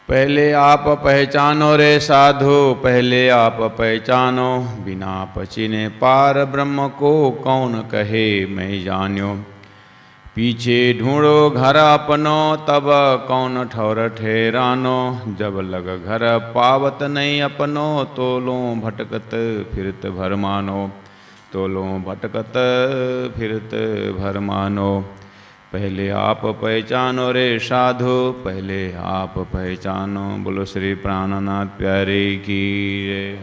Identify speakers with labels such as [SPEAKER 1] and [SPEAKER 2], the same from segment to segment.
[SPEAKER 1] पहले आप पहचानो रे साधु, पहले आप पहचानो, बिना पचिने पार ब्रह्म को कौन कहे मैं जान्यो। पीछे ढूंढो घर अपनो, तब कौन ठौर ठहरानो। जब लग घर पावत नहीं अपनो, तोलो भटकत फिरत भर मानो। तोलो भटकत फिरत भर मानो। पहले आप पहचानो रे साधु, पहले आप पहचानो। बोलो श्री प्राणनाथ प्यारे की जय।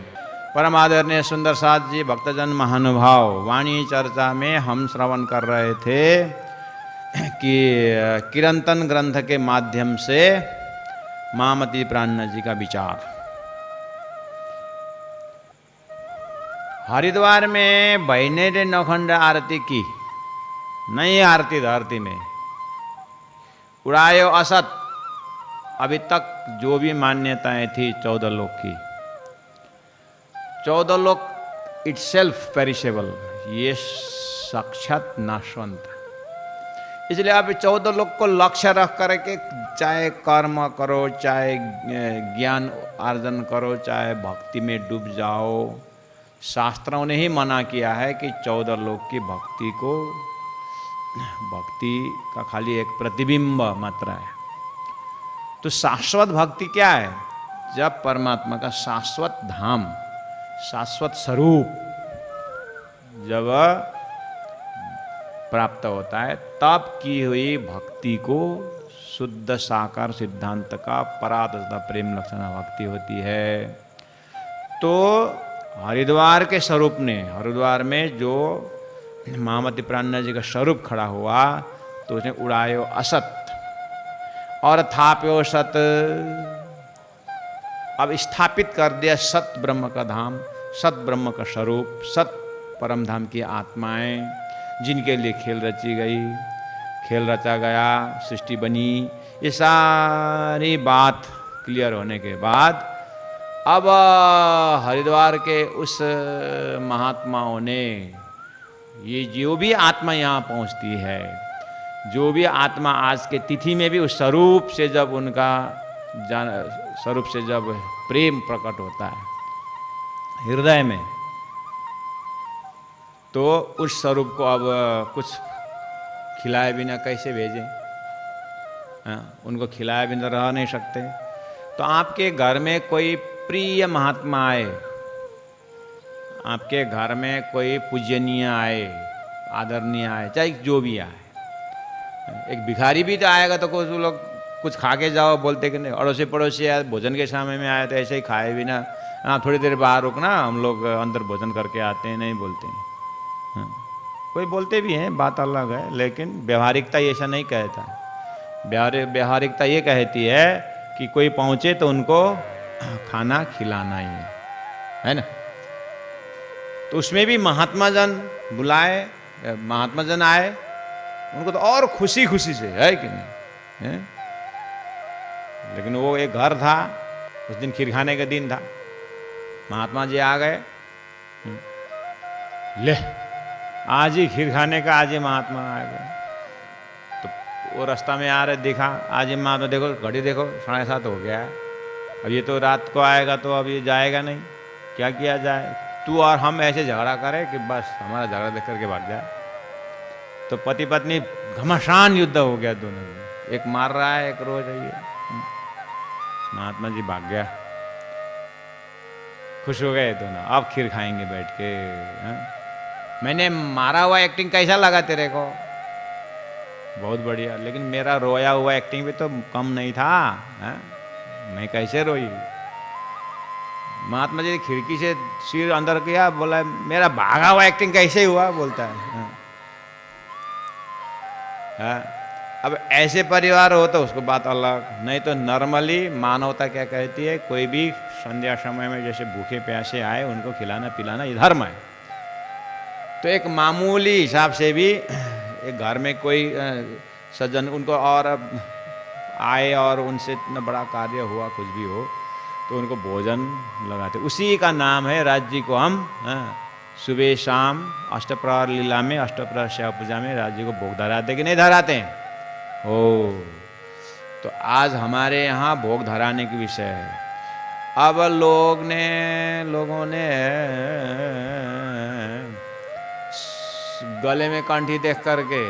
[SPEAKER 1] परम आदरणीय सुंदर साथ जी, भक्तजन महानुभाव, वाणी चर्चा में हम श्रवण कर रहे थे कि किरंतन ग्रंथ के माध्यम से महामती प्राणनाथ जी का विचार। हरिद्वार में बहने ने नौखंड आरती की, नई आरती धरती में उड़ायो असत। अभी तक जो भी मान्यताएं थी 14 लोक की, 14 लोक इटसेल्फ पेरिशेबल, ये साक्षात नाशवंत। इसलिए अब 14 लोक को लक्ष्य रख करके चाहे कर्म करो, चाहे ज्ञान अर्जन करो, चाहे भक्ति में डूब जाओ, शास्त्रों ने ही मना किया है कि 14 लोक की भक्ति को, भक्ति का खाली एक प्रतिबिंब मात्र है। तो शाश्वत भक्ति क्या है? जब परमात्मा का शाश्वत धाम, शाश्वत स्वरूप जब प्राप्त होता है, तब की हुई भक्ति को शुद्ध साकार सिद्धांत का परातः प्रेम लक्षणा भक्ति होती है। तो हरिद्वार के स्वरूप ने, हरिद्वार में जो महामती प्राणनाथ जी का स्वरूप खड़ा हुआ, तो उसने उड़ायो असत और थाप्यो सत। अब स्थापित कर दिया सत ब्रह्म का धाम, सत ब्रह्म का स्वरूप, सत परम धाम की आत्माएं, जिनके लिए खेल रची गई, खेल रचा गया, सृष्टि बनी। ये सारी बात क्लियर होने के बाद अब हरिद्वार के उस महात्माओं ने, ये जो भी आत्मा यहाँ पहुँचती है, जो भी आत्मा आज के तिथि में भी उस स्वरूप से जब उनका स्वरूप से जब प्रेम प्रकट होता है हृदय में, तो उस स्वरूप को अब कुछ खिलाए बिना कैसे भेजें? उनको खिलाए बिना रह नहीं सकते। तो आपके घर में कोई प्रिय महात्मा आए, आपके घर में कोई पूजनीय आए, आदरणीय आए, चाहे जो भी आए, एक भिखारी भी तो आएगा तो कुछ लोग कुछ खा के जाओ बोलते कि नहीं, अड़ोसी पड़ोसी आए भोजन के समय में आए तो ऐसे ही खाए बिना, हाँ थोड़ी देर बाहर रुकना, हम लोग अंदर भोजन करके आते हैं, नहीं बोलते हैं। हाँ, कोई बोलते भी हैं, बात अलग है, लेकिन व्यवहारिकता ऐसा नहीं कहता। व्यवहारिकता ये कहती है कि कोई पहुँचे तो उनको खाना खिलाना ही है ना। तो उसमें भी महात्मा जन बुलाए, महात्मा जन आए, उनको तो और खुशी खुशी से, है कि नहीं है? लेकिन वो एक घर था, उस दिन खीर खाने का दिन था, महात्मा जी आ गए, ले आज ही खीर खाने का, आज ही महात्मा आ गए। तो वो रास्ता में आ रहे, देखा आज ही महात्मा, देखो घड़ी देखो 7:30 हो गया है, अब ये तो रात को आएगा तो अब ये जाएगा नहीं, क्या किया जाए? तू और हम ऐसे झगड़ा करें कि बस हमारा झगड़ा देख करके भाग जाए। तो पति पत्नी घमासान युद्ध हो गया दोनों में, एक मार रहा है, एक रोज है। महात्मा जी भाग गया, खुश हो गए दोनों, अब खीर खाएंगे बैठ के। मैंने मारा हुआ एक्टिंग कैसा लगा तेरे को? बहुत बढ़िया, लेकिन मेरा रोया हुआ एक्टिंग भी तो कम नहीं था, है? मैं कैसे रोई? महात्मा जी खिड़की से सिर अंदर किया, बोला मेरा भागा हुआ एक्टिंग कैसे हुआ, बोलता है। अब ऐसे परिवार हो तो उसको बात अलग, नहीं तो नॉर्मली मानवता क्या कहती है, कोई भी संध्या समय में जैसे भूखे प्यासे आए उनको खिलाना पिलाना ये धर्म है। तो एक मामूली हिसाब से भी एक घर में कोई सज्जन उनको और आए और उनसे इतना बड़ा कार्य हुआ, कुछ भी हो, तो उनको भोजन लगाते, उसी का नाम है राज जी को हम सुबह शाम अष्टप्रहर लीला में, अष्टप्रहर शिव पूजा में राज जी को भोग धराते कि नहीं धराते हैं? ओ तो आज हमारे यहाँ भोग धराने के विषय है। अब लोगों ने गले में कंठी देख करके,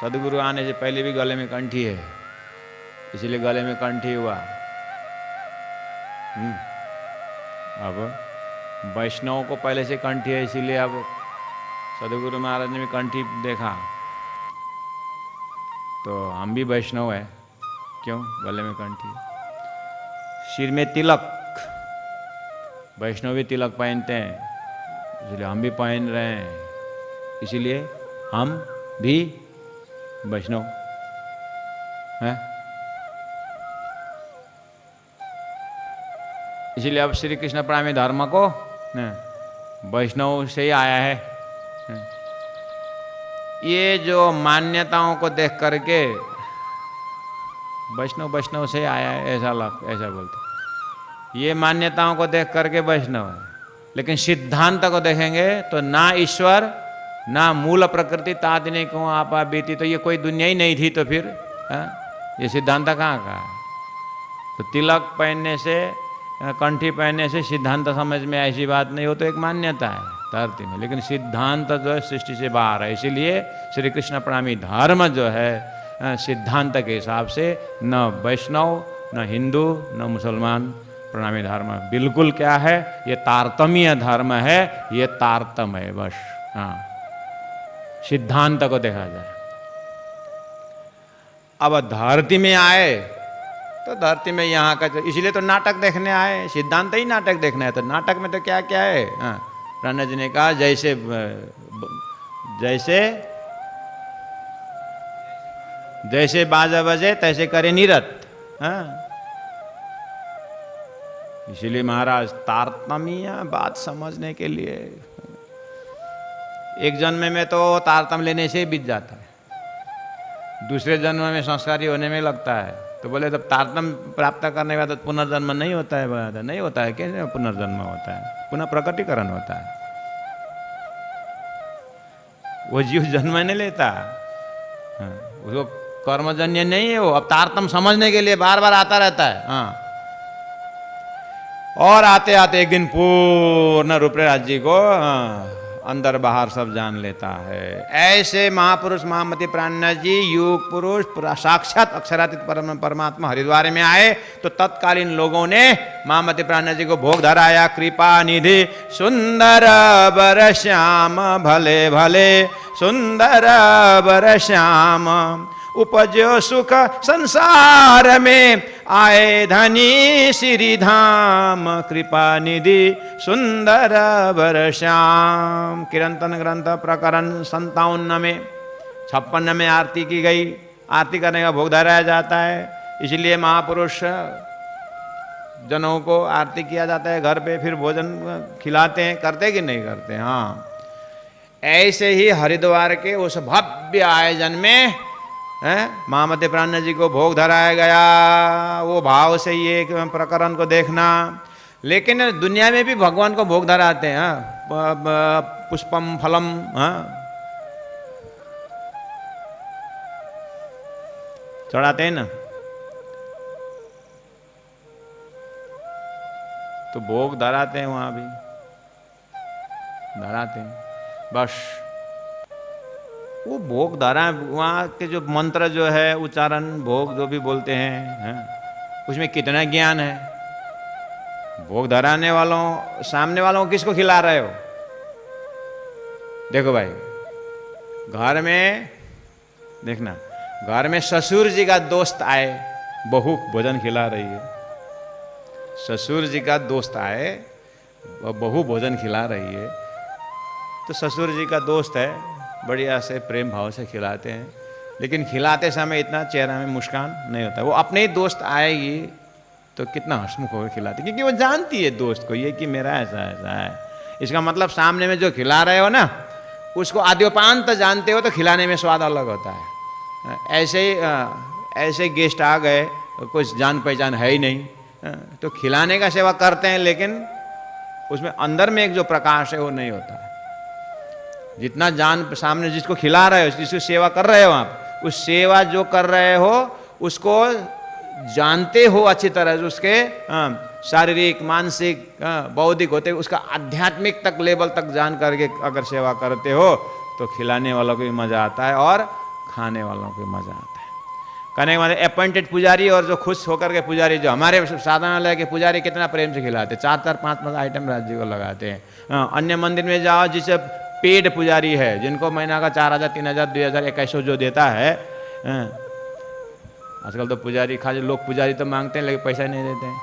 [SPEAKER 1] सदगुरु आने से पहले भी गले में कंठी है, इसलिए गले में कंठी हुआ। अब वैष्णव को पहले से कंठी है, इसीलिए अब सदगुरु महाराज ने भी कंठी देखा, तो हम भी वैष्णव है। क्यों? गले में कंठी, सिर में तिलक, वैष्णव भी तिलक पहनते हैं, इसलिए हम भी पहन रहे हैं, इसीलिए हम भी वैष्णव हैं। इसीलिए अब श्री कृष्ण प्रेमी धर्म को वैष्णव से ही आया है। ये जो मान्यताओं को देख करके वैष्णव से आया है, ऐसा बोलते। ये मान्यताओं को देख करके वैष्णव है, लेकिन सिद्धांत को देखेंगे तो ना ईश्वर ना मूल प्रकृति तादिने को आपा बीती, तो ये कोई दुनिया ही नहीं थी, तो फिर ये सिद्धांत कहाँ का? तो तिलक पहनने से, कंठी पहनने से सिद्धांत समझ में ऐसी बात नहीं हो, तो एक मान्यता है धरती में, लेकिन सिद्धांत जो है सृष्टि से बाहर है। इसीलिए श्री कृष्ण प्रेमी धर्म जो है सिद्धांत के हिसाब से न वैष्णव, न हिंदू, न मुसलमान प्रणामी धर्म, बिल्कुल क्या है, ये तारतम्य धर्म है, ये तारतम है बस। हाँ, सिद्धांत को देखा जाए। अब धरती में आए तो धरती में यहाँ का, इसलिए तो नाटक देखने आए, सिद्धांत ही नाटक देखना है, तो नाटक में तो क्या क्या है। हाँ, राणा जी ने कहा जैसे जैसे बाजा बजे तैसे करे निरत। हाँ, इसीलिए महाराज तारतम्य बात समझने के लिए, एक जन्म में तो तारतम लेने से ही बीत जाता है, दूसरे जन्म में संस्कारी होने में लगता है। तो बोले तब तारतम प्राप्त करने के बाद पुनर्जन्म नहीं होता है? नहीं होता है, कैसे पुनर्जन्म होता है? पुनः प्रकटीकरण होता है। वो जीव जन्म नहीं लेता, उसको कर्मजन्य नहीं है वो, अब तारतम समझने के लिए बार बार आता रहता है। हाँ, और आते आते एक दिन पूर्ण रूपराज जी को अंदर बाहर सब जान लेता है। ऐसे महापुरुष महामति प्राणनाथ जी युग पुरुष साक्षात अक्षरातीत परमात्मा हरिद्वार में आए तो तत्कालीन लोगों ने महामति प्राणनाथ जी को भोग धराया। कृपा निधि सुंदर बर श्याम, भले भले सुंदर बर श्याम, उपजो सुख संसार में आए धनी श्री धाम, कृपा निधि सुंदर बर श्याम। कीर्तन ग्रंथ प्रकरण 57 में 56 में आरती की गई। आरती करने का भोग धराया जाता है, इसलिए महापुरुष जनों को आरती किया जाता है घर पे, फिर भोजन खिलाते हैं, करते कि नहीं करते? हाँ, ऐसे ही हरिद्वार के उस भव्य आयोजन में महामति प्राणनाथ जी को भोग धराया गया। वो भाव से ये प्रकरण को देखना। लेकिन दुनिया में भी भगवान को भोग धराते हैं, पुष्पम फलम, चढ़ाते हैं ना, तो भोग धराते हैं, वहां भी धराते हैं। बस वो भोग धरा, वहाँ के जो मंत्र जो है, उच्चारण, भोग जो भी बोलते हैं, उसमें कितना ज्ञान है। भोग धराने वालों, सामने वालों को किसको खिला रहे हो? देखो भाई, घर में देखना, घर में ससुर जी का दोस्त आए, बहू भोजन खिला रही है। ससुर जी का दोस्त आए, बहू भोजन खिला रही है, तो ससुर जी का दोस्त है, बढ़िया से प्रेम भाव से खिलाते हैं, लेकिन खिलाते समय इतना चेहरा में मुस्कान नहीं होता। वो अपने ही दोस्त आएगी तो कितना हंसमुख होकर खिलाती, क्योंकि वो जानती है दोस्त को ये कि मेरा ऐसा ऐसा है। इसका मतलब सामने में जो खिला रहे हो ना, उसको आद्योपांत जानते हो, तो खिलाने में स्वाद अलग होता है। ऐसे गेस्ट आ गए, कुछ जान पहचान है ही नहीं, तो खिलाने का सेवा करते हैं, लेकिन उसमें अंदर में एक जो प्रकाश है वो नहीं होता है। जितना जान, सामने जिसको खिला रहे हो, जिसकी सेवा कर रहे हो आप, उस सेवा जो कर रहे हो उसको जानते हो अच्छी तरह उसके शारीरिक, मानसिक, बौद्धिक होते, उसका आध्यात्मिक तक लेवल तक जान करके अगर सेवा करते हो तो खिलाने वालों को भी मजा आता है और खाने वालों को भी मजा आता है। कहने के मतलब अपॉइंटेड पुजारी और जो खुश होकर के पुजारी, जो हमारे साधनालय के पुजारी कितना प्रेम से खिलाते, 4-4, 5-5 आइटम राज्य को लगाते हैं। अन्य मंदिर में जाओ, जिसे पेड पुजारी है, जिनको महीना का 4,000, 3,000, 2,000, 2,100 जो देता है। आजकल तो पुजारी खाली लोग पुजारी तो मांगते हैं लेकिन पैसा नहीं देते हैं।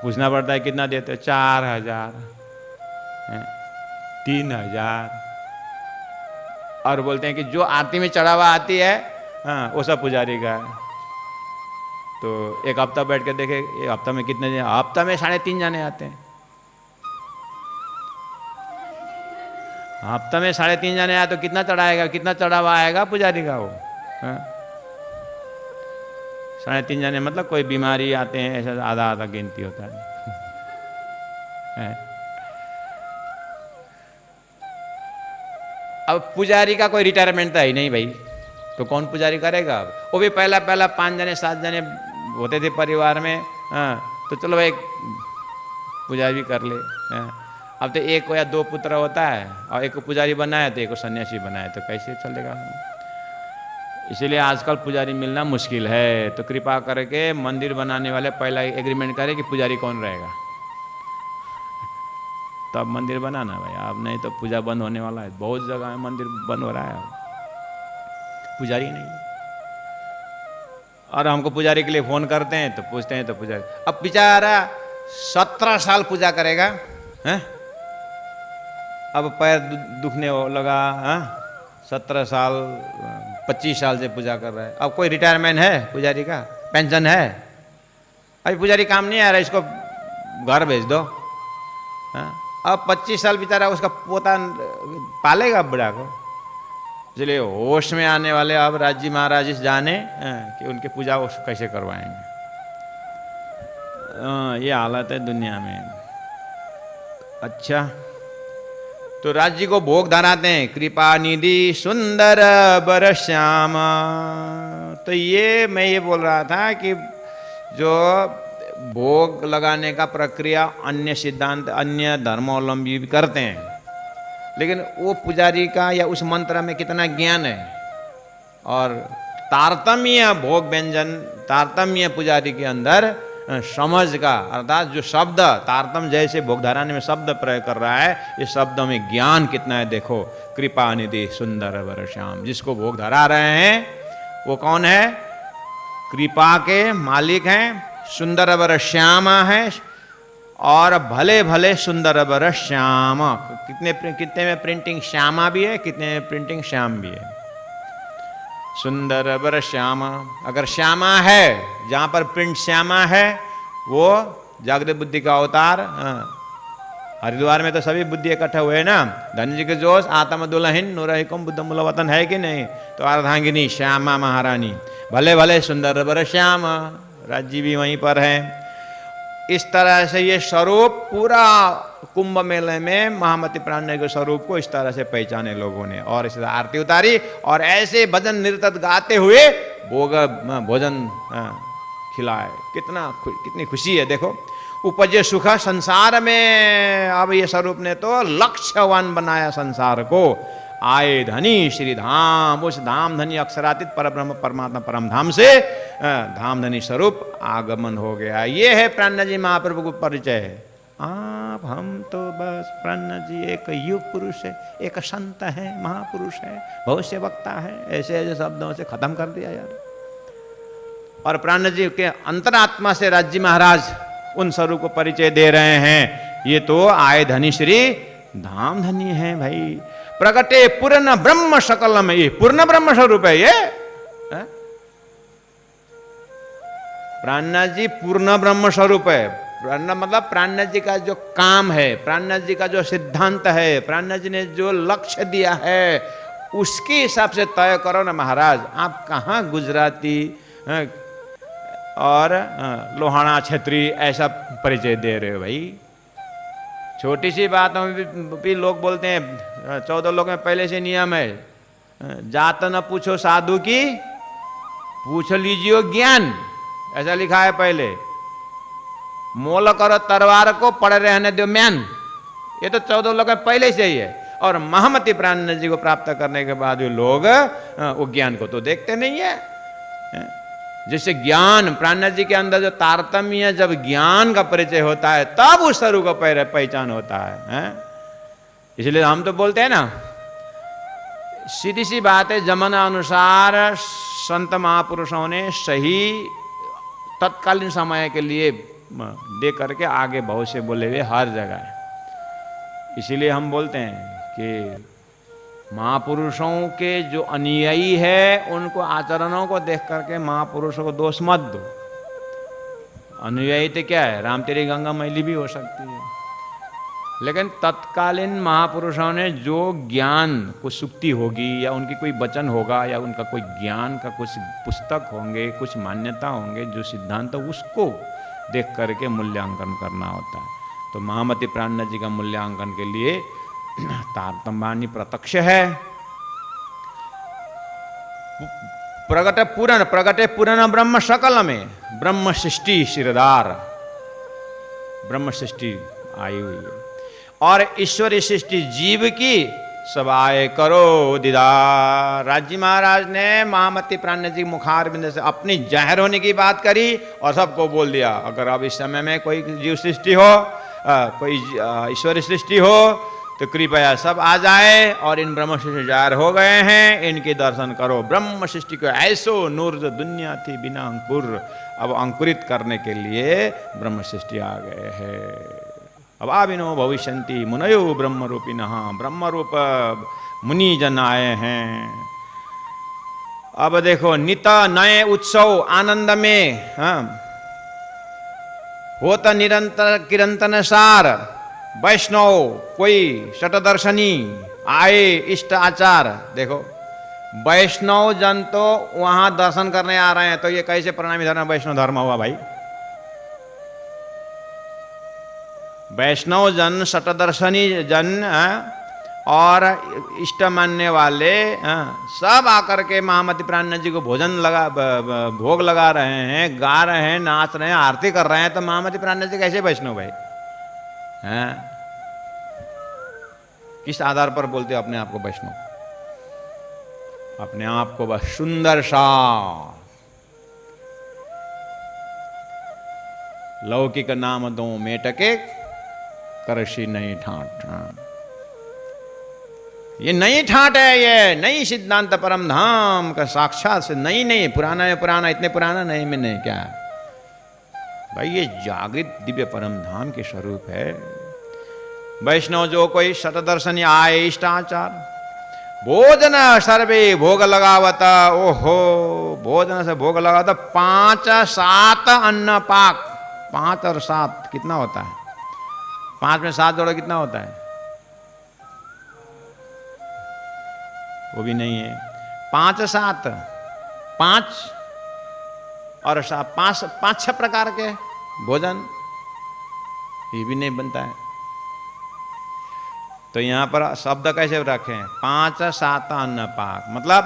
[SPEAKER 1] पूछना पड़ता है कितना देते हो, 4,000, 3,000, और बोलते हैं कि जो आरती में चढ़ावा आती है वो सब पुजारी का है। तो एक हफ्ता बैठ के देखे, एक हफ्ता में कितने जने, हफ्ता में 3.5 जने आते हैं। हफ्ता में 3.5 जने आए तो कितना चढ़ाएगा, कितना चढ़ावा आएगा पुजारी का वो। 3.5 जने मतलब कोई बीमारी आते हैं, ऐसा आधा आधा गिनती होता है। अब पुजारी का कोई रिटायरमेंट तो है ही नहीं भाई, तो कौन पुजारी करेगा अब। वो भी पहला 5 जने 7 जने होते थे परिवार में, तो चलो भाई पुजारी भी कर ले। अब तो 1 या 2 पुत्र होता है और एक को पुजारी बनाया तो एक को सन्यासी बनाया, तो कैसे चलेगा। इसीलिए आजकल पुजारी मिलना मुश्किल है। तो कृपा करके मंदिर बनाने वाले पहला एग्रीमेंट करें कि पुजारी कौन रहेगा, तब मंदिर बनाना भाई। अब नहीं तो पूजा बंद होने वाला है। बहुत जगह है मंदिर बंद हो रहा है, पुजारी नहीं। और हमको पुजारी के लिए फोन करते हैं तो पूछते हैं तो पुजारी, अब बेचारा 17 साल पूजा करेगा, हैं? अब पैर दुखने लगा, 17 साल 25 साल से पूजा कर रहा है। अब कोई रिटायरमेंट है पुजारी का, पेंशन है? अभी पुजारी काम नहीं आ रहा, इसको घर भेज दो। अब 25 साल बेचारा उसका पोता पालेगा बुढ़ा को। इसलिए होश में आने वाले अब राज्य महाराज इस जाने कि उनके पूजा वो कैसे करवाएंगे। ये हालत है दुनिया में। अच्छा, तो राज्य को भोग धराते हैं, कृपा निधि सुंदर बर श्याम। तो ये मैं ये बोल रहा था कि जो भोग लगाने का प्रक्रिया अन्य सिद्धांत, अन्य धर्मावलंबी भी करते हैं, लेकिन वो पुजारी का या उस मंत्र में कितना ज्ञान है और तारतम्य भोग व्यंजन, तारतम्य पुजारी के अंदर समझ का, अर्थात जो शब्द तारतम जैसे भोग धराने में शब्द प्रयोग कर रहा है, इस शब्दों में ज्ञान कितना है देखो। कृपा निधि सुंदर वर श्याम, जिसको भोग धरा रहे हैं वो कौन है? कृपा के मालिक हैं, सुंदर वर श्याम है, और भले भले सुंदर वर श्याम। कितने में प्रिंटिंग श्यामा भी है, कितने में प्रिंटिंग श्याम भी है। सुंदर वर श्याम, अगर श्यामा है, जहां पर प्रिंट श्यामा है वो जागृत बुद्धि का अवतार। हरिद्वार में तो सभी बुद्धि इकट्ठा हुए ना, धन जी के जोश आत्म दुल्हन नूरहिकुम बुद्ध मूलवतन है कि नहीं। तो अर्धांगिनी श्यामा महारानी, भले भले सुंदर वर श्याम, राज्य भी वहीं पर है। इस तरह से ये स्वरूप पूरा कुंभ मेले में महामती प्राण के स्वरूप को इस तरह से पहचाने लोगों ने, और इस आरती उतारी और ऐसे भजन नृत्य गाते हुए भोजन खिलाए। कितनी खुशी है देखो। उपजे सुख संसार में, अब ये स्वरूप ने तो लक्ष्यवान बनाया संसार को। आए धनी श्री धाम, उस धाम धनी अक्षरातीत परब्रह्म परमात्मा परम धाम से धाम धनी स्वरूप आगमन हो गया। ये है प्राण जी महाप्रभु को परिचय। आप हम तो बस प्राण जी एक युग पुरुष है, एक संत है, महापुरुष है, भविष्य वक्ता है, ऐसे ऐसे शब्दों से खत्म कर दिया यार। और प्राण जी के अंतरात्मा से राज्य महाराज उन स्वरूप को परिचय दे रहे हैं। ये तो आए धनी श्री धाम धनी है भाई। प्रगटे पूर्ण ब्रह्म सकलम, ये पूर्ण ब्रह्म स्वरूप है ये। प्राणनाथ जी पूर्ण ब्रह्म स्वरूप है। प्राणनाथ मतलब प्राणनाथ जी का जो काम है, प्राणनाथ जी का जो सिद्धांत है, प्राणनाथ जी ने जो लक्ष्य दिया है, उसके हिसाब से तय करो ना महाराज। आप कहाँ गुजराती और लोहाना क्षेत्री ऐसा परिचय दे रहे हो भाई। छोटी सी बातों में भी लोग बोलते हैं, 14 लोग में पहले से नियम है, जात न पूछो साधु की पूछ लीजिए ज्ञान, ऐसा लिखा है पहले। मोल करो तलवार को, पड़े रहने दो म्यान। ये तो 14 लोग पहले से ही है। और महामती प्राणनाथ जी को प्राप्त करने के बाद ये लोग वो ज्ञान को तो देखते नहीं है। जैसे ज्ञान प्राणनाथ जी के अंदर जो तारतम्य है, जब ज्ञान का परिचय होता है तब उस स्वरूप का पहचान होता है। इसलिए हम तो बोलते हैं ना, सीधी सी बात है, जमाना अनुसार संत महापुरुषों ने सही तत्कालीन समय के लिए दे करके आगे बहुत से बोले हुए हर जगह है। इसीलिए हम बोलते हैं कि महापुरुषों के जो अनुयायी है उनको आचरणों को देख करके महापुरुषों को दोष मत दो। अनुयायी तो क्या है, राम तेरी गंगा मैली भी हो सकती है, लेकिन तत्कालीन महापुरुषों ने जो ज्ञान, कुछ सुक्ति होगी या उनकी कोई वचन होगा या उनका कोई ज्ञान का कुछ पुस्तक होंगे, कुछ मान्यता होंगे, जो सिद्धांत, उसको देख करके मूल्यांकन करना होता है। तो महामती प्राणनाथ जी का मूल्यांकन के लिए तारतम्य प्रत्यक्ष है। प्रगटे पूर्ण ब्रह्म सकल में, ब्रह्म सृष्टि शिरदार, ब्रह्म सृष्टि आई हुई है। और ईश्वरी सृष्टि जीव की सब आए करो दीदार। राजी महाराज ने महामती प्राणनाथ जी मुखारबिंद से अपनी जाहिर होने की बात करी और सबको बोल दिया, अगर अब इस समय में कोई जीव सृष्टि हो, कोई ईश्वरी सृष्टि हो, तो कृपया सब आ जाए और इन ब्रह्म सृष्टि जाहिर हो गए हैं, इनके दर्शन करो। ब्रह्म सृष्टि को ऐसो नूर जो दुनिया थी बिना अंकुर, अब अंकुरित करने के लिए ब्रह्म सृष्टि आ गए हैं। अब आविनो भविष्यन्ति मुनयो ब्रह्म रूपिणः, ब्रह्म रूप मुनि जन आए हैं। अब देखो, नित नए उत्सव आनंद में होता निरंतर किरंतन सार, वैष्णव कोई शतदर्शनी आए इष्ट आचार। देखो, वैष्णव जन तो वहां दर्शन करने आ रहे हैं, तो ये कैसे प्रणामी धर्म वैष्णव धर्म हुआ भाई? वैष्णव जन, शतदर्शनी जन और इष्ट मानने वाले सब आकर के महामती प्राणनाथ जी को भोग लगा रहे हैं, गा रहे हैं, नाच रहे हैं, आरती कर रहे हैं, तो महामती प्राणनाथ जी कैसे वैष्णव भाई हैं? किस आधार पर बोलते हो अपने आप को वैष्णव? अपने आप को बस सुंदर सा लौकिक नाम दो मेटके करशी नई ठाट। ये नई ठाट है, ये नई सिद्धांत परम धाम का साक्षात से नई नहीं, पुराना है पुराना, इतने पुराना नहीं में नहीं क्या भाई, ये जागृत दिव्य परम धाम के स्वरूप है। वैष्णव जो कोई शतदर्शनी आए इष्टाचार, भोजन सर्वे भोग लगावता, ओहो भोजन से भोग लगावता, 5-7 अन्न पाक। 5 और 7 कितना होता है? 5 में 7 जोड़ो कितना होता है? वो भी नहीं है। 5-7, 5 और 7, 5-6 प्रकार के भोजन, ये भी नहीं बनता है। तो यहां पर शब्द कैसे रखें? 5-7 अन्न पाक, मतलब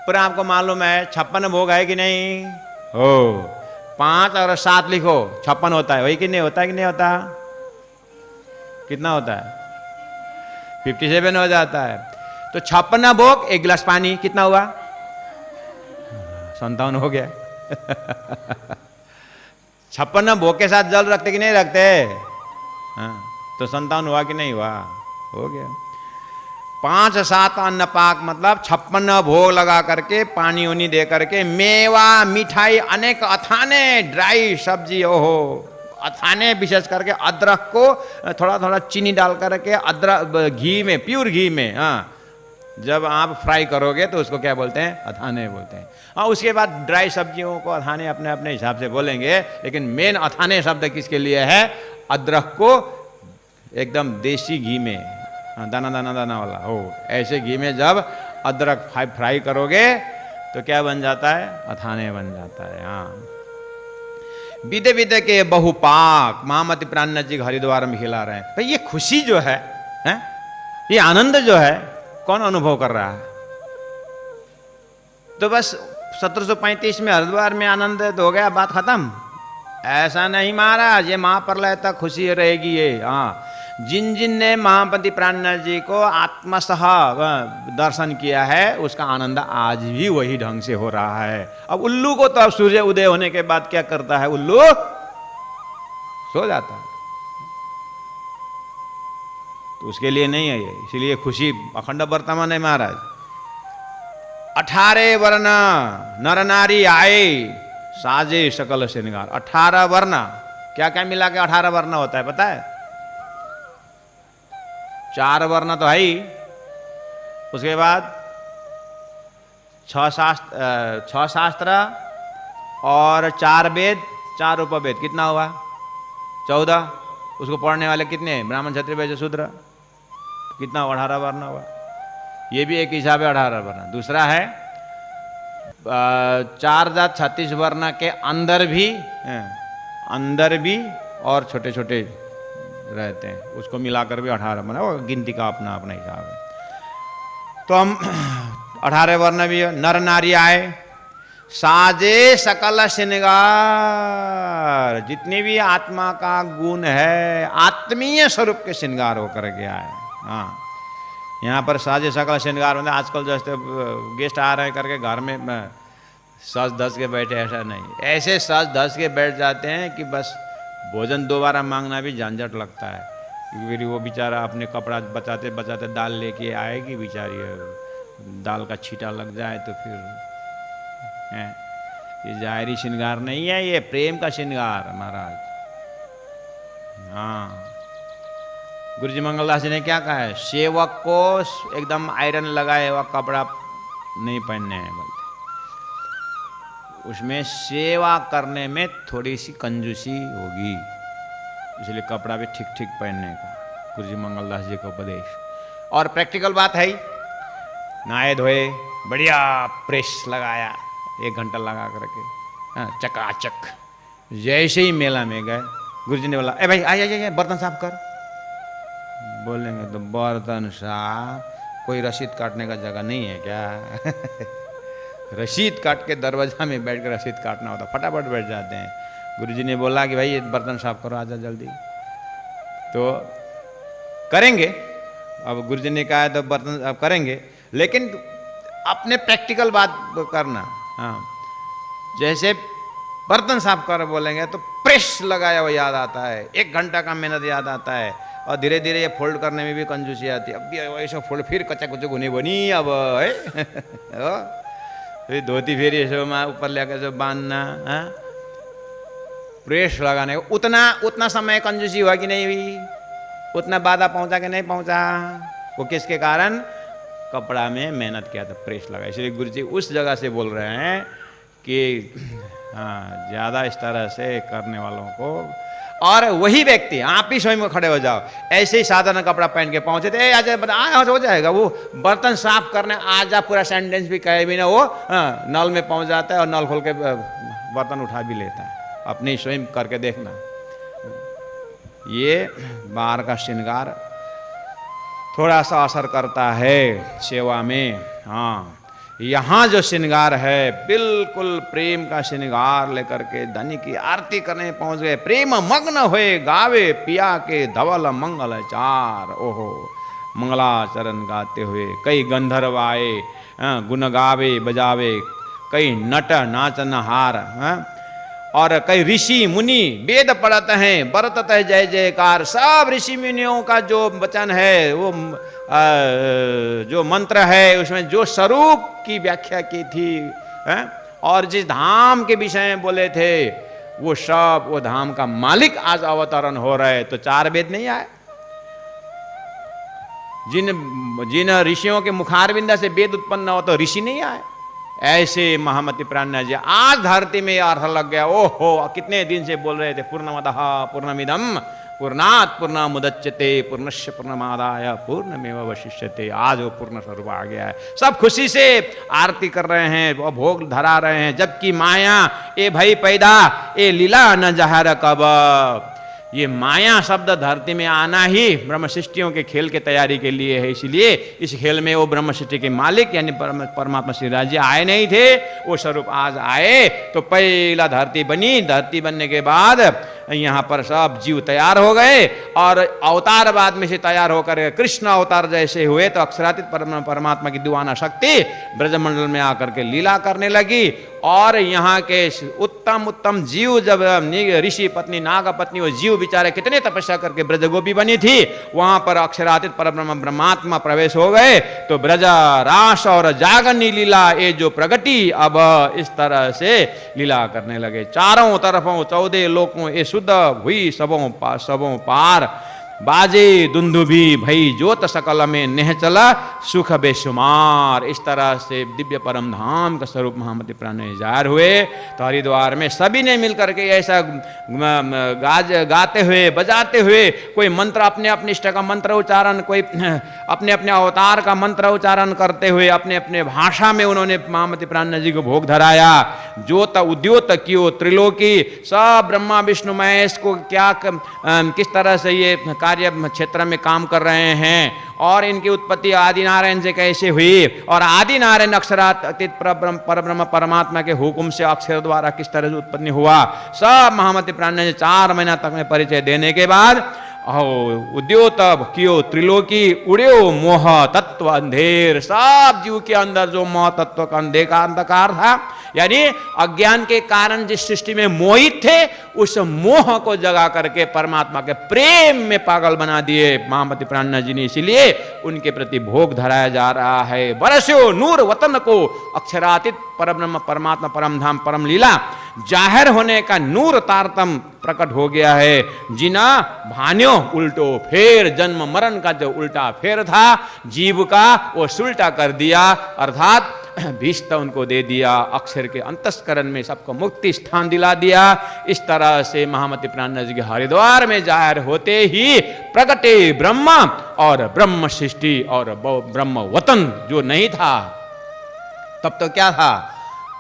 [SPEAKER 1] पर आपको मालूम है 56 भोग है कि नहीं? हो, 5 और 7 लिखो, 56 होता है, वही कि नहीं होता है? कि नहीं होता? कितना होता है? 57 हो जाता है। तो 56 भोग, 1 गिलास पानी, कितना हुआ? 57 हो गया। 56 भोग के साथ जल रखते कि नहीं रखते? हाँ, तो 57 हुआ कि नहीं हुआ? हो गया। 5-7 अन्न पाक मतलब 56 भोग लगा करके, पानी उनी दे करके, मेवा मिठाई अनेक अथाने, ड्राई सब्जी, ओहो अथाने, विशेष करके अदरक को थोड़ा थोड़ा चीनी डाल करके, अदरक घी में, प्योर घी में, हाँ, जब आप फ्राई करोगे तो उसको क्या बोलते हैं? अथाने बोलते हैं। हाँ, उसके बाद ड्राई सब्जियों को अथाने अपने अपने हिसाब से बोलेंगे, लेकिन मेन अथाने शब्द किसके लिए है? अदरक को एकदम देसी घी में, दाना दाना दाना वाला हो, ऐसे घी में जब अदरक फ्राई करोगे तो क्या बन जाता है? अथाने बन जाता है। हाँ, विदे विदे के बहुपाक महामती प्राणनाथ जी हरिद्वार में खिला रहे हैं। भाई ये खुशी जो है, ये आनंद जो है, कौन अनुभव कर रहा है? तो बस 1735 में हरिद्वार में आनंद हो गया, बात खत्म। ऐसा नहीं महाराज, ये महाप्रलय तक खुशी रहेगी ये। हाँ, जिन जिन ने महापति प्राणनाथ जी को आत्मसह दर्शन किया है उसका आनंद आज भी वही ढंग से हो रहा है। अब उल्लू को तो अब सूर्य उदय होने के बाद क्या करता है, उल्लू सो जाता है, तो उसके लिए नहीं है ये, इसीलिए खुशी अखंड वर्तमान है महाराज। 18 वर्ण नर नारी आए साजे सकल श्रृंगार। 18 वर्ण, क्या क्या मिला के 18 वर्ण होता है पता है? 4 वर्ण तो है ही, उसके बाद 6 शास्त्र और 4 वेद, 4 उपवेद, कितना हुआ? 14। उसको पढ़ने वाले कितने? ब्राह्मण क्षत्रिय वैश्य शूद्र, कितना? 18 वर्ण हुआ। ये भी एक हिसाब है 18 वर्ण। दूसरा है 4 जात 36 वर्ण के अंदर भी और छोटे छोटे रहते हैं, उसको मिलाकर भी 18 वर्ण, वो गिनती का अपना अपना हिसाब है। तो हम 18 वर्ण भी नर नारी आए साजे सकल श्रृंगार, जितनी भी आत्मा का गुण है आत्मीय स्वरूप के श्रृंगार होकर के आए। हाँ, यहाँ पर साजे सकल श्रृंगार मतलब आजकल जैसे गेस्ट आ रहे करके घर में सज धस के बैठे, ऐसा नहीं। ऐसे सज धस के बैठ जाते हैं कि बस भोजन दोबारा मांगना भी झंझट लगता है, क्योंकि वो बेचारा अपने कपड़ा बचाते बचाते दाल लेके आएगी बेचारी, दाल का छींटा लग जाए तो फिर है। ये जाहिरी श्रृंगार नहीं है, ये प्रेम का श्रृंगार महाराज। हाँ, गुरु जी मंगलदास जी ने क्या कहा है? सेवक को एकदम आयरन लगाए हुआ कपड़ा नहीं पहनने हैं, बोलते उसमें सेवा करने में थोड़ी सी कंजूसी होगी, इसलिए कपड़ा भी ठीक ठीक पहनने का, गुरु जी मंगलदास जी का उपदेश। और प्रैक्टिकल बात है, नहाए धोए बढ़िया प्रेस लगाया 1 घंटा लगा करके, हाँ चकाचक। जैसे ही मेला में गए गुरु जी ने बोला, ए भाई आइए बर्तन साफ कर। बोलेंगे तो बर्तन साफ, कोई रसीद काटने का जगह नहीं है क्या? रसीद काट के दरवाजा में बैठ कर रसीद काटना होता, फटाफट बैठ जाते हैं। गुरुजी ने बोला कि भाई ये बर्तन साफ करो, आजा जल्दी, तो करेंगे। अब गुरुजी ने कहा है तो बर्तन अब करेंगे, लेकिन अपने प्रैक्टिकल बात करना। हाँ, जैसे बर्तन साफ कर बोलेंगे तो प्रेस लगाया हुआ याद आता है, 1 घंटा का मेहनत याद आता है, और धीरे धीरे ये फोल्ड करने में भी कंजूसी आती है। अब भी ऐसा फोल्ड फिर कच्चा कुछ गुनी बनी अब है फिर धोती फिर ये ऊपर लेकर जो बांधना, प्रेस लगाने उतना समय कंजूसी हुआ कि नहीं हुई, उतना बाधा पहुंचा कि नहीं पहुंचा, वो किसके कारण? कपड़ा में मेहनत किया था, प्रेस लगा। इसलिए गुरु जी उस जगह से बोल रहे हैं कि हाँ, ज़्यादा इस तरह से करने वालों को, और वही व्यक्ति आप ही स्वयं में खड़े हो जाओ, ऐसे ही साधारण कपड़ा पहन के पहुंचे थे, आज हो जाएगा, वो बर्तन साफ करने आजा पूरा सेंटेंस भी कहे भी ना, वो नल में पहुंच जाता है और नल खोल के बर्तन उठा भी लेता है। अपने स्वयं करके देखना, ये बाहर का श्रृंगार थोड़ा सा असर करता है सेवा में। हाँ, यहाँ जो श्रृंगार है बिल्कुल प्रेम का श्रृंगार लेकर के धनी की आरती करने पहुंच गए। प्रेम मग्न हुए गावे पिया के धवल मंगल चार। ओहो, मंगलाचरण गाते हुए कई गंधर्व आए, गुण गावे बजावे, कई नट नाचन हार, और कई ऋषि मुनि वेद पढ़ते हैं, बरतत है जय जयकार। सब ऋषि मुनियों का जो वचन है, वो जो मंत्र है, उसमें जो स्वरूप की व्याख्या की थी और जिस धाम के विषय में बोले थे, वो सब वो धाम का मालिक आज अवतरण हो रहे। तो 4 वेद नहीं आए, जिन ऋषियों के मुखारविंद से वेद उत्पन्न हो तो ऋषि नहीं आए। ऐसे महामति प्राणनाथ जी आज धरती में अर्थ लग गया। ओहो, कितने दिन से बोल रहे थे पूर्णमदः पूर्णमिदं पूर्णात् पूर्णमुदच्यते पूर्णस्य पूर्णमादाय पूर्णमेवावशिष्यते। आज वो पूर्ण स्वरूप आ गया है। सब खुशी से आरती कर रहे हैं, वो भोग धरा रहे हैं, जबकि माया ए भई पैदा ए लीला न जहर कब। ये माया शब्द धरती में आना ही ब्रह्म सृष्टियों के खेल के तैयारी के लिए है। इसलिए इस खेल में वो ब्रह्म सृष्टि के मालिक यानी परमात्मा श्री राज जी आए नहीं थे, वो स्वरूप आज आए। तो पहला धरती बनी, धरती बनने के बाद यहाँ पर सब जीव तैयार हो गए और अवतार बाद में से तैयार होकर कृष्ण अवतार जैसे हुए। तो अक्षरातीत परमात्मा की दीवाना शक्ति ब्रजमंडल में आकर के लीला करने लगी। और यहाँ के उत्तम उत्तम जीव, जब ऋषि पत्नी नाग पत्नी वो जीव बेचारे कितने तपस्या करके ब्रजगोपी बनी थी, वहां पर अक्षरातीत परब्रह्म ब्रह्मात्मा प्रवेश हो गए। तो ब्रज रास और जागरणी लीला ये जो प्रगति अब इस तरह से लीला करने लगे। चारों तरफों 14 लोकों ये शुद्ध हुई सबों पार, बाजे दुंदुभी भई ज्योत सकल में नेहचला सुख बेशुमार। इस तरह से दिव्य परम धाम का स्वरूप महामती प्राण जाहिर हुए। तो हरिद्वार में सभी ने मिलकर के ऐसा गाते हुए बजाते हुए, कोई मंत्र अपने अपने इष्ट का मंत्र उच्चारण, कोई अपने अपने अवतार का मंत्र उच्चारण करते हुए अपने अपने भाषा में उन्होंने महामती प्राण जी को भोग धराया। ज्योत उद्योत कियो त्रिलोकी, सब ब्रह्मा विष्णु महेश को क्या किस तरह से ये कार्य क्षेत्र में काम कर रहे हैं और इनकी उत्पत्ति आदि नारायण से कैसे हुई और आदि नारायण अक्षरातीत परब्रह्म परमात्मा के हुक्म से अक्षर द्वारा किस तरह से उत्पत्ति हुआ, सब महामती प्राण ने 4 महीना तक में परिचय देने के बाद उद्योत कियो त्रिलोकी उड़्यो मोह तत्व अंधेर। सब जीव के अंदर जो मोह तत्व का अंधकार था, यानी अज्ञान के कारण जिस सृष्टि में मोहित थे, उस मोह को जगा करके परमात्मा के प्रेम में पागल बना दिए महामती प्राण जी ने। इसीलिए उनके प्रति भोग धराया जा रहा है। बरस्यो नूर वतन को अक्षरातीत परब्रह्म परमात्मा परम धाम परम लीला जाहिर होने का नूर तारतम प्रकट हो गया है। जिना भान्यो उल्टो फेर, जन्म मरण का जो उल्टा फेर था जीव का, वो सुलटा कर दिया, अर्थात भीष्ट उनको दे दिया, अक्षर के अंतस्करण में सबको मुक्ति स्थान दिला दिया। इस तरह से महामती प्राण जी के हरिद्वार में जाहिर होते ही प्रकटे ब्रह्म और ब्रह्म सृष्टि और ब्रह्म वतन जो नहीं था। तब तो क्या था,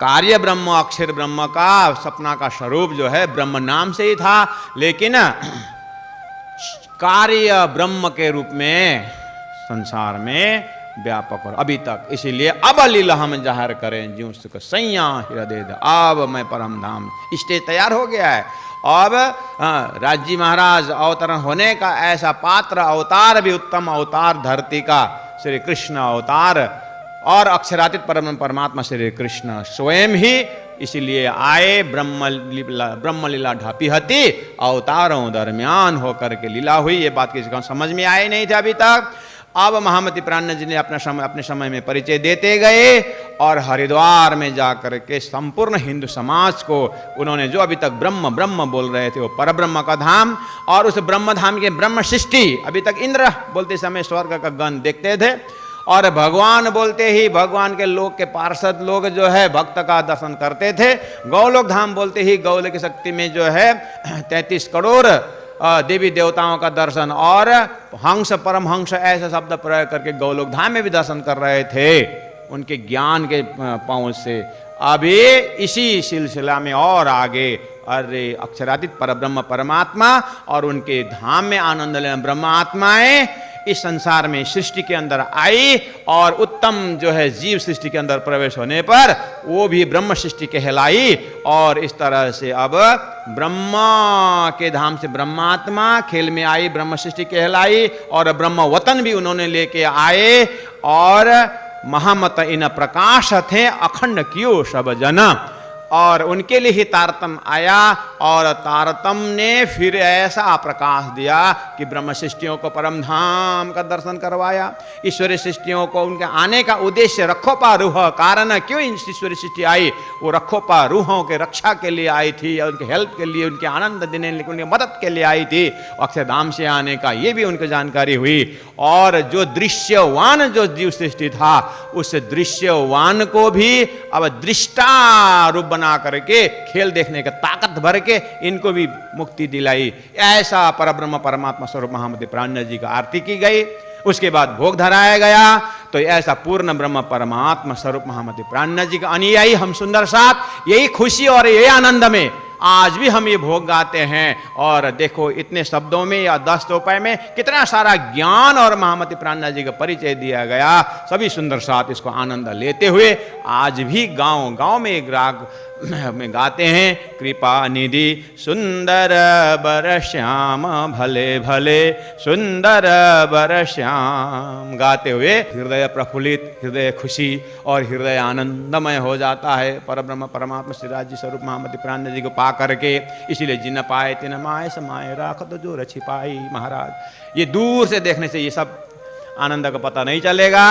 [SPEAKER 1] कार्य ब्रह्म अक्षर ब्रह्म का सपना का स्वरूप जो है ब्रह्म नाम से ही था, लेकिन कार्य ब्रह्म के रूप में संसार में व्यापक और अभी तक। इसीलिए अब लीला हम जाहिर करें ज्यों सुख सैया हृदय, अब मैं परम धाम स्टेज तैयार हो गया है। अब राजी महाराज अवतरण होने का ऐसा पात्र अवतार भी उत्तम अवतार धरती का श्री कृष्ण अवतार और अक्षरातीत परमात्मा श्री कृष्ण स्वयं ही इसीलिए आए। ब्रह्म लीला ढापी हती अवतारों दरमियान होकर के लीला हुई। ये बात किसी को समझ में आई नहीं थी अभी तक। अब महामती प्राण जी ने अपने समय में परिचय देते गए और हरिद्वार में जाकर के संपूर्ण हिंदू समाज को उन्होंने जो अभी तक ब्रह्म ब्रह्म बोल रहे थे वो परब्रह्म का धाम और उस ब्रह्म धाम के ब्रह्म सृष्टि, अभी तक इंद्र बोलते समय स्वर्ग का गण देखते थे और भगवान बोलते ही भगवान के लोग के पार्षद लोग जो है भक्त का दर्शन करते थे। गौलोक धाम बोलते ही गौलोक की शक्ति में जो है 33 करोड़ देवी देवताओं का दर्शन और हंस परमहंस ऐसा शब्द प्रयोग करके गौलोक धाम में भी दर्शन कर रहे थे उनके ज्ञान के पहुंच से। अभी इसी सिलसिला में और आगे अरे अक्षरातीत परब्रह्म परमात्मा और उनके धाम में आनंद लेना ब्रह्म आत्माएं इस संसार में सृष्टि के अंदर आई और उत्तम जो है जीव सृष्टि के अंदर प्रवेश होने पर वो भी ब्रह्म सृष्टि कहलाई। और इस तरह से अब ब्रह्मा के धाम से ब्रह्मात्मा खेल में आई, ब्रह्म सृष्टि कहलाई और ब्रह्म वतन भी उन्होंने लेके आए और महामत इन प्रकाश थे अखंड कियो सब जन। और उनके लिए ही तारतम आया और तारतम ने फिर ऐसा प्रकाश दिया कि ब्रह्म सृष्टियों को परम धाम का दर्शन करवाया। ईश्वरी सृष्टियों को उनके आने का उद्देश्य रखोपा रूह कारण क्यों ईश्वरी सृष्टि आई, वो रखोपा रूहों के रक्षा के लिए आई थी और उनके हेल्प के लिए, उनके आनंद देने के लिए, उनकी मदद के लिए आई थी। अक्षरधाम से आने का ये भी उनको जानकारी हुई। और जो दृश्यवान जो जीव सृष्टि था उस दृश्यवान को भी अब दृष्टा रूप बना करके खेल देखने का ताकत भर के इनको भी मुक्ति दिलाई। ऐसा परब्रह्म परमात्मा स्वरूप महामती प्राण जी का आरती की गई। उसके बाद भोग धराया गया। तो ऐसा पूर्ण ब्रह्म परमात्मा स्वरूप महामती प्राण जी का अनुयायी हम सुंदर साथ यही खुशी और यही आनंद में आज भी हम ये भोग गाते हैं। और देखो इतने शब्दों में या 10 रुपए में कितना सारा ज्ञान और महामती प्राणनाथ जी का परिचय दिया गया। सभी सुंदर साथ इसको आनंद लेते हुए आज भी गांव गांव में एक राग में गाते हैं, कृपा निधि सुंदर बर श्याम भले भले सुंदर बर श्याम, गाते हुए हृदय प्रफुल्लित, हृदय खुशी और हृदय आनंदमय हो जाता है परब्रह्म परमात्मा श्री राज जी स्वरूप महामती प्राणनाथ जी को पा करके। इसीलिए जिन पाए तिन माए समाये राख तो जो रछि पाई। महाराज ये दूर से देखने से ये सब आनंद का पता नहीं चलेगा।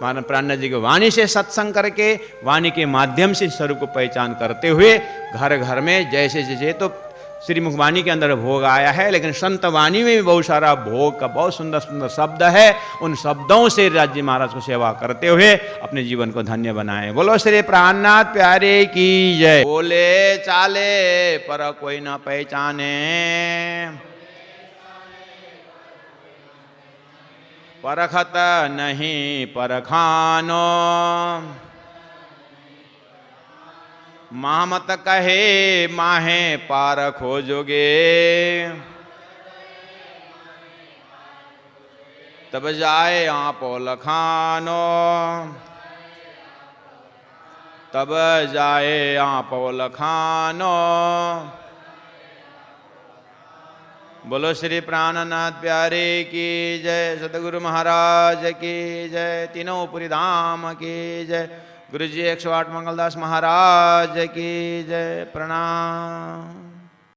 [SPEAKER 1] प्राणनाथ जी की वाणी से सत्संग करके, वाणी के माध्यम से स्वरूप को पहचान करते हुए घर घर में जैसे जैसे तो श्रीमुख वाणी के अंदर भोग आया है, लेकिन संत वाणी में भी बहुत सारा भोग का बहुत सुंदर सुंदर शब्द है। उन शब्दों से राज्य महाराज को सेवा करते हुए अपने जीवन को धन्य बनाए। बोलो श्री प्राणनाथ प्यारे की जय। बोले चाले पर कोई न पहचाने, परखत नहीं परखानो, महामत कहे माहे पार खोजोगे, तब जाए आपो लखानो, तब जाए आपो लखानो। बोलो श्री प्राणनाथ प्यारे की जय। सतगुरु महाराज की जय। तीनों पुरी धाम की जय। गुरु जी 108 मंगलदास महाराज की जय। प्रणाम।